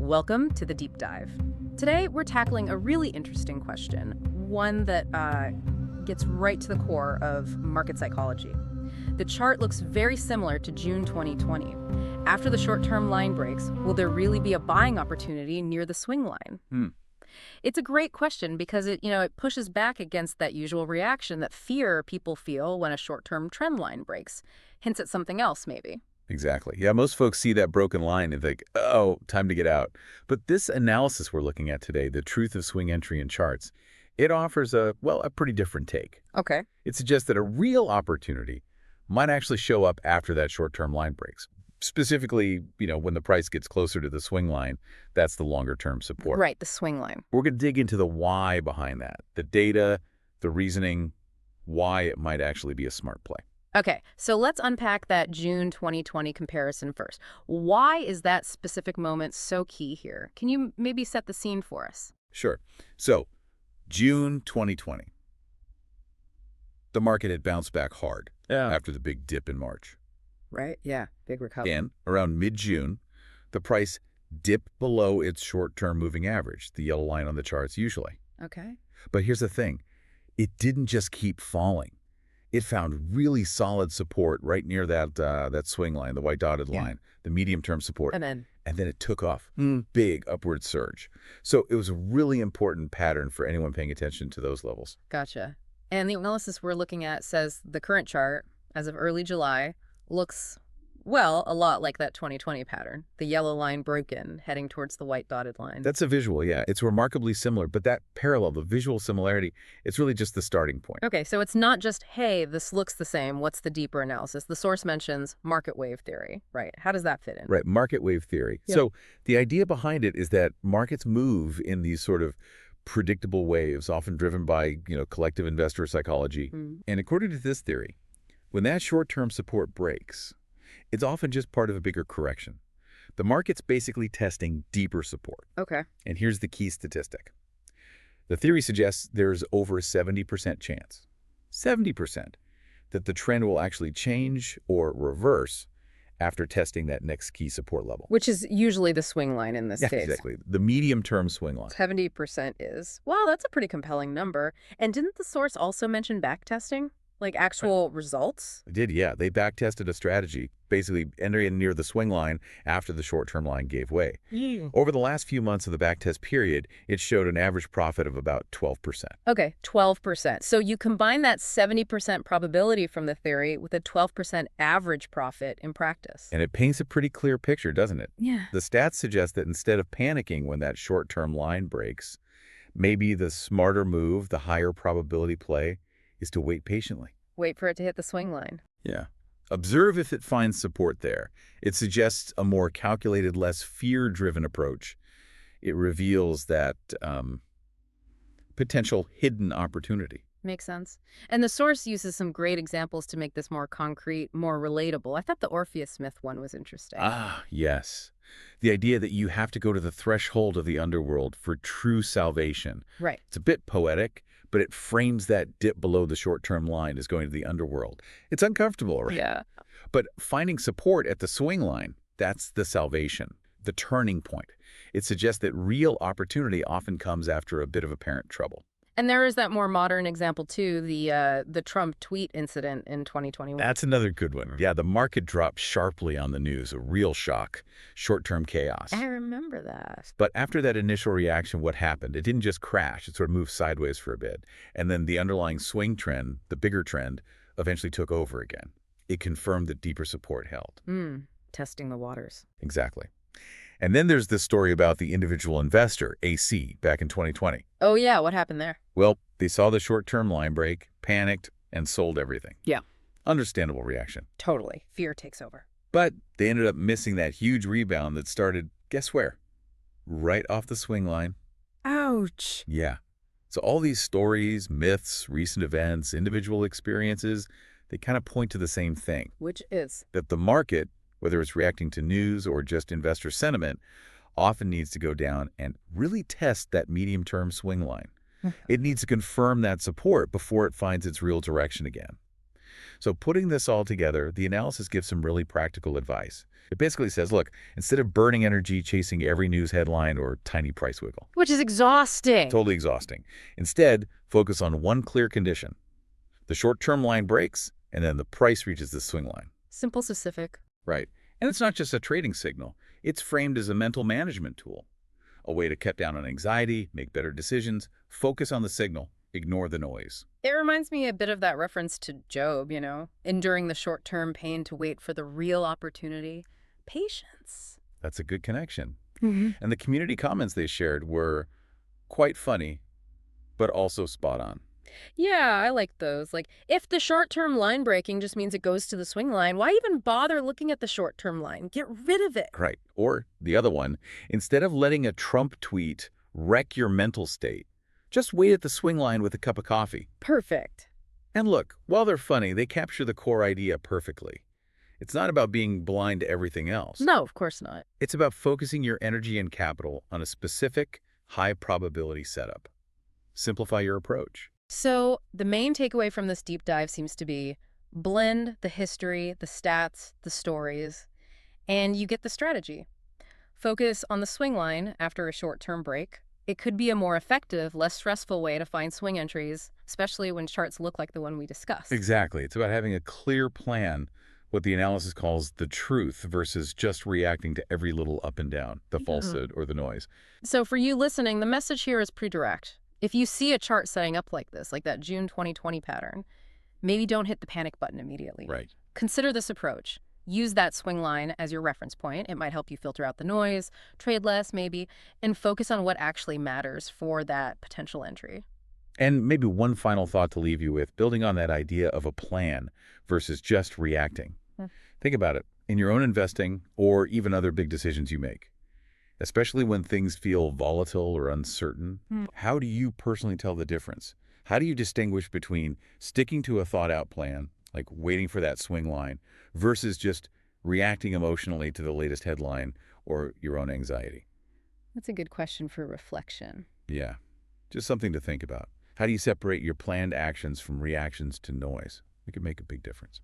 Welcome to the Deep Dive. Today, we're tackling a really interesting question, one that gets right to the core of market psychology. The chart looks very similar to June 2020. After the short-term line breaks, will there really be a buying opportunity near the swing line? It's a great question because it pushes back against that usual reaction, that fear people feel when a short-term trend line breaks. Hints at something else, maybe. Exactly. Yeah, most folks see that broken line and think, oh, time to get out. But this analysis we're looking at today, the truth of swing entry in charts, it offers a pretty different take. Okay. It suggests that a real opportunity might actually show up after that short-term line breaks. Specifically, when the price gets closer to the swing line, that's the longer-term support. Right, the swing line. We're going to dig into the why behind that, the data, the reasoning, why it might actually be a smart play. Okay, so let's unpack that June 2020 comparison first. Why is that specific moment so key here? Can you maybe set the scene for us? Sure. So, June 2020. The market had bounced back hard after the big dip in March. Right, yeah, big recovery. And around mid-June, the price dipped below its short-term moving average, the yellow line on the charts usually. Okay. But here's the thing. It didn't just keep falling. It found really solid support right near that swing line, the white dotted line, the medium-term support. And then it took off. Big upward surge. So it was a really important pattern for anyone paying attention to those levels. Gotcha. And the analysis we're looking at says the current chart, as of early July, looks, well, a lot like that 2020 pattern. The yellow line broken, heading towards the white dotted line. That's a visual, yeah. It's remarkably similar, but that parallel, the visual similarity, it's really just the starting point. Okay, so it's not just, hey, this looks the same. What's the deeper analysis? The source mentions market wave theory, right? How does that fit in? Right, market wave theory. Yep. So the idea behind it is that markets move in these sort of predictable waves, often driven by, collective investor psychology. And according to this theory, when that short-term support breaks, it's often just part of a bigger correction. The market's basically testing deeper support. Okay. And here's the key statistic. The theory suggests there's over a 70% chance, 70%, that the trend will actually change or reverse after testing that next key support level. Which is usually the swing line in this case. Exactly. The medium-term swing line. 70% is. Wow, that's a pretty compelling number. And didn't the source also mention backtesting? Like actual results? They did, yeah. They backtested a strategy, basically entering near the swing line after the short-term line gave way. Over the last few months of the backtest period, it showed an average profit of about 12%. Okay, 12%. So you combine that 70% probability from the theory with a 12% average profit in practice. And it paints a pretty clear picture, doesn't it? Yeah. The stats suggest that instead of panicking when that short-term line breaks, maybe the smarter move, the higher probability play, is to wait patiently. Wait for it to hit the swing line. Yeah. Observe if it finds support there. It suggests a more calculated, less fear-driven approach. It reveals that potential hidden opportunity. Makes sense. And the source uses some great examples to make this more concrete, more relatable. I thought the Orpheus Smith one was interesting. Ah, yes. The idea that you have to go to the threshold of the underworld for true salvation. Right. It's a bit poetic, but it frames that dip below the short-term line as going to the underworld. It's uncomfortable, right? Yeah. But finding support at the swing line, that's the salvation, the turning point. It suggests that real opportunity often comes after a bit of apparent trouble. And there is that more modern example, too, the Trump tweet incident in 2021. That's another good one. Yeah, the market dropped sharply on the news, a real shock, short-term chaos. I remember that. But after that initial reaction, what happened? It didn't just crash. It sort of moved sideways for a bit. And then the underlying swing trend, the bigger trend, eventually took over again. It confirmed that deeper support held. Testing the waters. Exactly. And then there's this story about the individual investor, AC, back in 2020. Oh, yeah. What happened there? Well, they saw the short-term line break, panicked, and sold everything. Yeah. Understandable reaction. Totally. Fear takes over. But they ended up missing that huge rebound that started, guess where? Right off the swing line. Ouch. Yeah. So all these stories, myths, recent events, individual experiences, they kind of point to the same thing. Which is? That the market, whether it's reacting to news or just investor sentiment, often needs to go down and really test that medium-term swing line. It needs to confirm that support before it finds its real direction again. So putting this all together, the analysis gives some really practical advice. It basically says, look, instead of burning energy chasing every news headline or tiny price wiggle, Which is exhausting. totally exhausting, instead, focus on one clear condition. The short-term line breaks, and then the price reaches the swing line. Simple, specific. Right. And it's not just a trading signal. It's framed as a mental management tool, a way to cut down on anxiety, make better decisions, focus on the signal, ignore the noise. It reminds me a bit of that reference to Job, enduring the short-term pain to wait for the real opportunity. Patience. That's a good connection. Mm-hmm. And the community comments they shared were quite funny, but also spot on. Yeah, I like those. Like, if the short-term line breaking just means it goes to the swing line, why even bother looking at the short-term line? Get rid of it. Right. Or the other one, instead of letting a Trump tweet wreck your mental state, just wait at the swing line with a cup of coffee. Perfect. And look, while they're funny, they capture the core idea perfectly. It's not about being blind to everything else. No, of course not. It's about focusing your energy and capital on a specific, high-probability setup. Simplify your approach. So the main takeaway from this deep dive seems to be blend the history, the stats, the stories, and you get the strategy. Focus on the swing line after a short-term break. It could be a more effective, less stressful way to find swing entries, especially when charts look like the one we discussed. Exactly. It's about having a clear plan, what the analysis calls the truth, versus just reacting to every little up and down, the falsehood or the noise. So for you listening, the message here is pretty direct. If you see a chart setting up like this, like that June 2020 pattern, maybe don't hit the panic button immediately. Right. Consider this approach. Use that swing line as your reference point. It might help you filter out the noise, trade less maybe, and focus on what actually matters for that potential entry. And maybe one final thought to leave you with, building on that idea of a plan versus just reacting. Think about it. In your own investing or even other big decisions you make, especially when things feel volatile or uncertain, how do you personally tell the difference? How do you distinguish between sticking to a thought-out plan, like waiting for that swing line, versus just reacting emotionally to the latest headline or your own anxiety? That's a good question for reflection. Yeah, just something to think about. How do you separate your planned actions from reactions to noise? It can make a big difference.